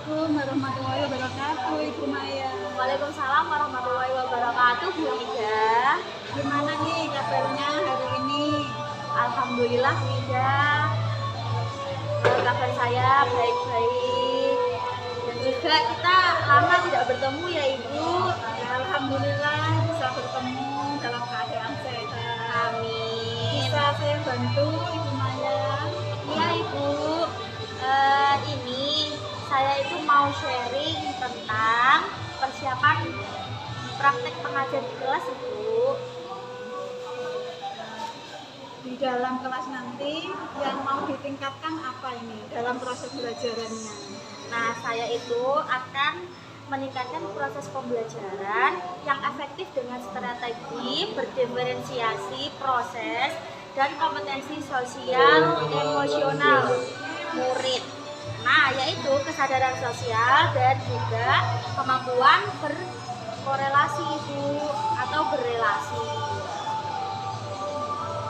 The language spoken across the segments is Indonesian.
Assalamualaikum warahmatullahi wabarakatuh, Ibu Maya. Waalaikumsalam warahmatullahi wabarakatuh, Bu Ida. Gimana nih kabarnya hari ini? Alhamdulillah, Bu Ida. Kabar saya baik-baik. Dan juga kita lama tidak bertemu ya, Ibu. Ya, Alhamdulillah bisa bertemu dalam keadaan sehat. Amin. Bisa saya bantu, Ibu Maya? Iya, Ibu. Ini saya itu mau sharing tentang persiapan praktek pengajar di kelas, Ibu. Di dalam kelas nanti yang mau ditingkatkan apa ini dalam proses belajarannya? Nah, saya itu akan meningkatkan proses pembelajaran yang efektif dengan strategi berdiferensiasi proses dan kompetensi sosial emosional murid. Nah, yaitu kesadaran sosial dan juga kemampuan berkorelasi, Ibu, atau berrelasi.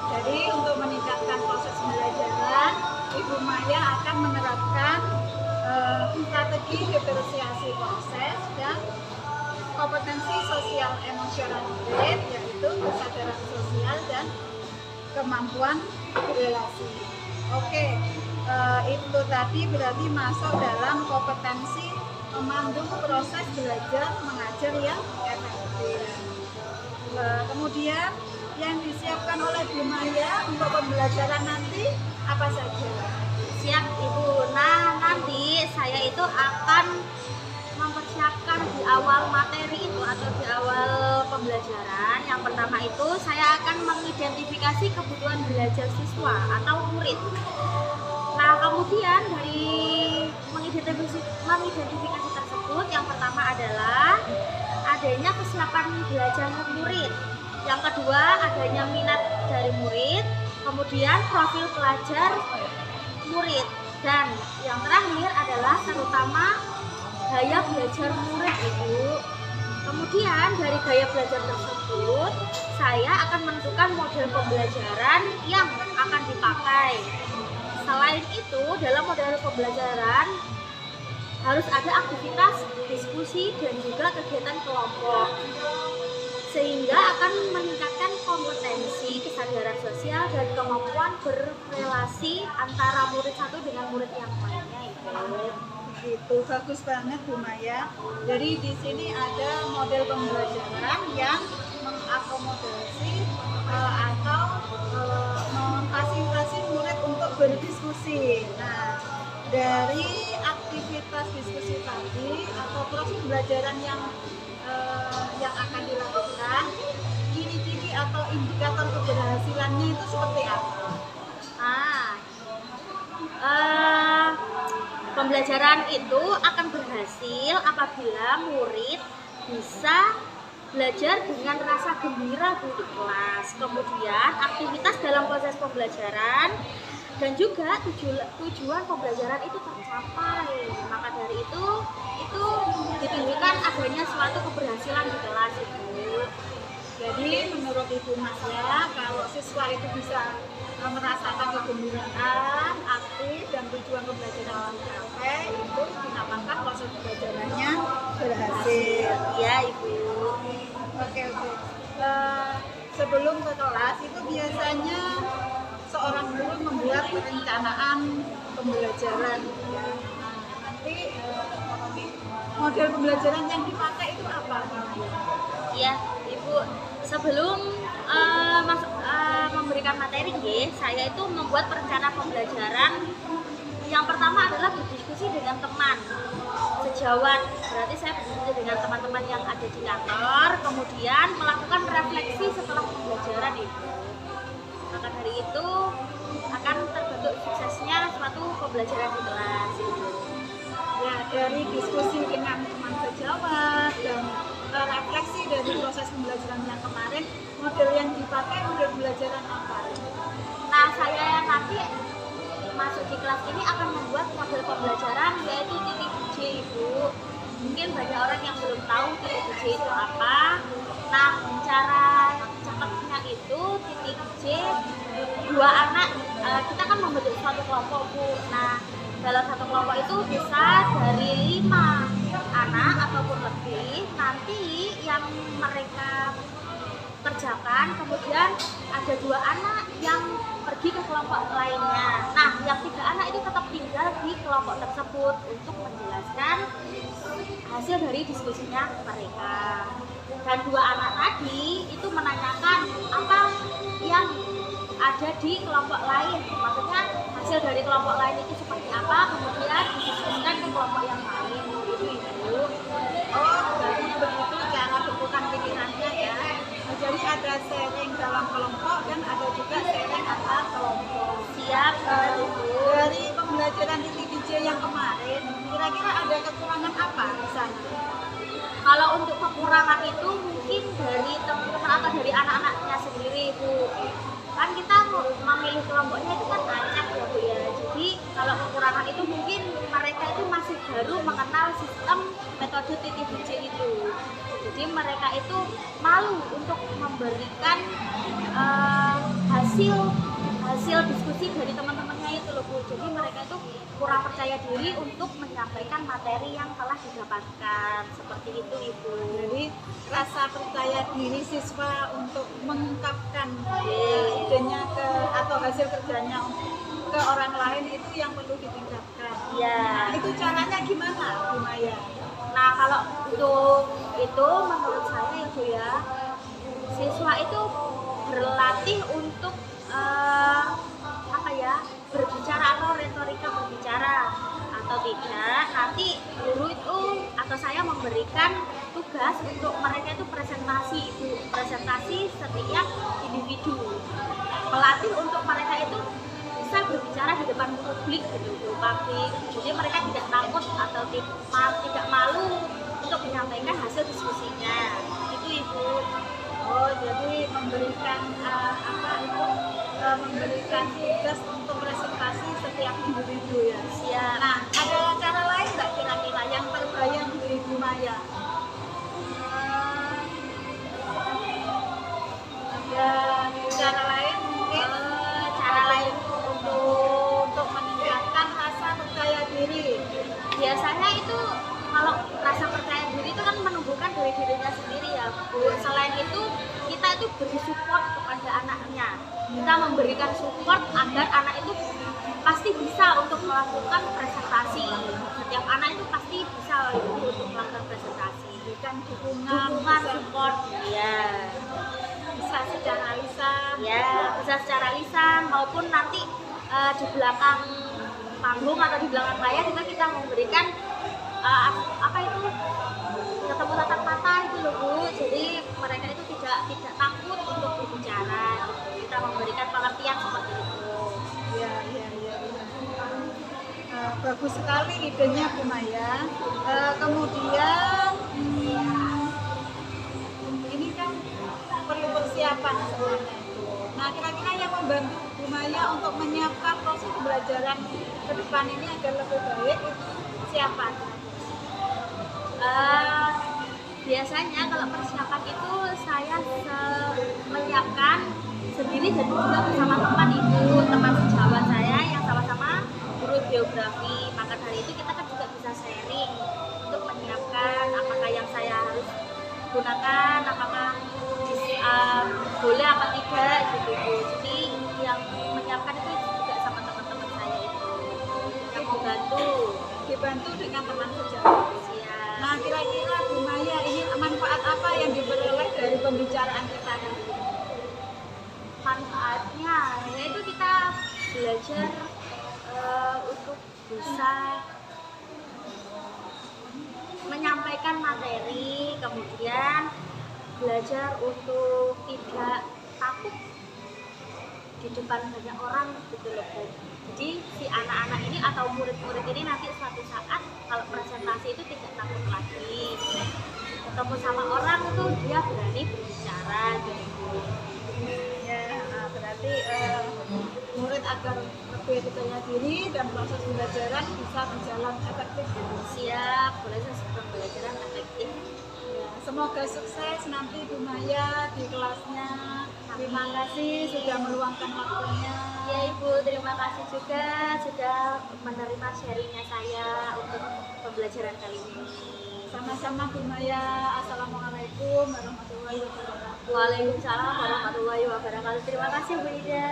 Jadi untuk meningkatkan proses pembelajaran, Ibu Maya akan menerapkan strategi diferensiasi proses dan kompetensi sosial emosional murid, yaitu kesadaran sosial dan kemampuan berrelasi. Oke, itu tadi berarti masuk dalam kompetensi memandu proses belajar mengajar yang efektif. Kemudian yang disiapkan oleh Bu Maya untuk pembelajaran nanti apa saja? Siap, Ibu. Nah, nanti saya itu akan mempersiapkan di awal materi itu atau di awal pembelajaran. Yang pertama itu saya akan mengidentifikasi kebutuhan belajar siswa atau murid. Nah, kemudian dari mengidentifikasi tersebut, yang pertama adalah adanya kesiapan belajar murid. Yang kedua, adanya minat dari murid. Kemudian profil pelajar murid. Dan yang terakhir adalah terutama gaya belajar murid, Ibu. Kemudian dari gaya belajar tersebut, saya akan menentukan model pembelajaran yang akan dipakai. Selain itu, dalam model pembelajaran harus ada aktivitas diskusi dan juga kegiatan kelompok, sehingga akan meningkatkan kompetensi, kesadaran sosial, dan kemampuan berrelasi antara murid satu dengan murid yang lainnya, Ibu. Itu bagus banget Bu Maya. Jadi di sini ada model pembelajaran yang mengakomodasi atau memfasilitasi murid untuk berdiskusi. Nah, dari aktivitas diskusi tadi atau proses pembelajaran yang akan dilakukan, ciri-ciri atau indikator keberhasilannya itu seperti apa? Pembelajaran itu akan berhasil apabila murid bisa belajar dengan rasa gembira di kelas. Kemudian aktivitas dalam proses pembelajaran dan juga tujuan pembelajaran itu tercapai. Maka dari itu ditunjukkan adanya suatu keberhasilan di kelas itu. Jadi menurut Ibu Maya, kalau siswa itu bisa merasakan kegembiraan, aktif, dan tujuan pembelajaran tercapai, itu dinamakan proses pembelajarannya berhasil. Iya, Ibu. Oke. Sebelum ke kelas itu biasanya seorang guru membuat perencanaan pembelajaran. Ya. Nanti model pembelajaran yang dipakai itu apa? Iya, Ibu. Sebelum memberikan materi, saya itu membuat perencanaan pembelajaran. Yang pertama adalah berdiskusi dengan teman sejawat. Berarti saya berdiskusi dengan teman-teman yang ada di kantor, kemudian melakukan refleksi setelah pembelajaran itu. Maka dari itu akan terbentuk suksesnya suatu pembelajaran di kelas. Ya, dari diskusi dengan teman sejawat dan refleksi dari proses pembelajaran yang kemarin, model yang dipakai model pembelajaran apa? Nah, saya nanti masuk di kelas ini akan membuat model pembelajaran yaitu titik J, Ibu. Mungkin banyak orang yang belum tahu titik J itu apa. Nah, cara cepatnya itu titik J, dua anak, kita kan membentuk suatu kelompok, Bu. Nah, dalam satu kelompok itu bisa dari 5 anak ataupun lebih. Nanti yang mereka kerjakan, kemudian ada 2 anak yang pergi ke kelompok lainnya. Nah, yang 3 anak itu tetap tinggal di kelompok tersebut untuk menjelaskan hasil dari diskusinya mereka. Dan 2 anak tadi itu menanyakan apa yang ada di kelompok lain, maksudnya hasil dari kelompok lain itu seperti apa, kemudian didiskusikan ke kelompok yang lain, gitu Ibu. Oh, berarti begitu cara bertukar pikirannya ya. Jadi ada sharing dalam kelompok dan ada juga sharing antar kelompok. Siap, Dari pembelajaran di TDJ yang kemarin, kira-kira ada kekurangan apa di sana? Kalau untuk kekurangan itu mungkin dari teman-teman atau dari anak-anaknya sendiri, Bu. Kan kita memilih kelompoknya itu kan acak ya, Bu ya. Jadi kalau kekurangan itu mungkin mereka itu masih baru mengenal sistem metode TTBJ itu. Jadi mereka itu malu untuk memberikan hasil diskusi dari teman-temannya itu loh, Bu. Jadi mereka itu kurang percaya diri untuk menyampaikan materi yang telah didapatkan, seperti itu Ibu. Jadi rasa percaya diri siswa untuk mengungkapkan idenya atau hasil kerjanya ke orang lain itu yang perlu ditingkatkan. Iya. Nah, itu caranya gimana, Bu Maya? Nah, kalau untuk itu menurut saya ya Bu ya, siswa itu berlatih untuk berbicara atau retorika berbicara atau tidak. Nanti guru itu atau saya memberikan tugas untuk mereka itu presentasi setiap individu, melatih untuk mereka itu bisa berbicara di depan publik gitu, publik. Jadi mereka tidak takut atau tidak malu untuk menyampaikan hasil diskusinya. Itu Ibu. Oh, jadi memberikan memberikan tugas untuk presentasi setiap individu ya. Siap. Nah, ada cara lain nggak kira-kira yang terbayang di Ibu Maya? Ada cara lain mungkin? Cara lain untuk meningkatkan rasa percaya diri. biasanya itu kalau rasa percaya diri itu kan menumbuhkan dari dirinya sendiri ya Bu. Selain itu kita itu beri support kepada anaknya, kita memberikan support agar anak itu pasti bisa untuk melakukan presentasi. Setiap anak itu pasti bisa untuk melakukan presentasi, Berikan dukungan, support ya. bisa secara lisan. Ya, bisa secara lisan maupun nanti di belakang panggung atau di belakang layar kita memberikan ketemu tatap mata itu loh Bu. Jadi mereka itu tidak takut untuk berbicara. Kita memberikan pengertian seperti itu. Ya. Bagus sekali idenya Bu Maya. Kemudian ini kan perlu persiapan semuanya itu. Nah, kira-kira yang membantu Bu Maya untuk menyiapkan proses pembelajaran ke depan ini agar lebih baik itu siapa? Biasanya kalau persiapan itu saya menyiapkan sendiri dan juga bersama teman sejawat saya yang sama-sama guru geografi. Maka dari itu kita kan juga bisa sharing untuk menyiapkan apakah yang saya harus gunakan, apakah boleh apa tidak gitu Bu. Jadi yang menyiapkan itu juga sama teman-teman saya itu yang dibantu dengan teman sejawat. Nah, Nah, kira-kira Bu Maya ini manfaat apa yang diperoleh dari pembicaraan kita hari ini? manfaatnya yaitu kita belajar untuk bisa menyampaikan materi, kemudian belajar untuk tidak takut di depan banyak orang gitu loh Bu. Jadi si anak-anak ini atau murid-murid ini nanti suatu saat kalau presentasi itu tidak takut lagi, ketemu sama orang itu dia berani berbicara gitu. Ya, berarti murid agar lebih percaya diri dan proses pembelajaran bisa berjalan efektif. Siap, proses pembelajaran efektif. Ya, semoga sukses nanti Bu Maya di kelasnya. Terima kasih sudah meluangkan waktunya. Ya Ibu, terima kasih juga sudah menerima sharingnya saya untuk pembelajaran kali ini. Sama-sama Bu Maya. Assalamualaikum warahmatullahi wabarakatuh. Waalaikumsalam warahmatullahi wabarakatuh. Terima kasih Bu Ida.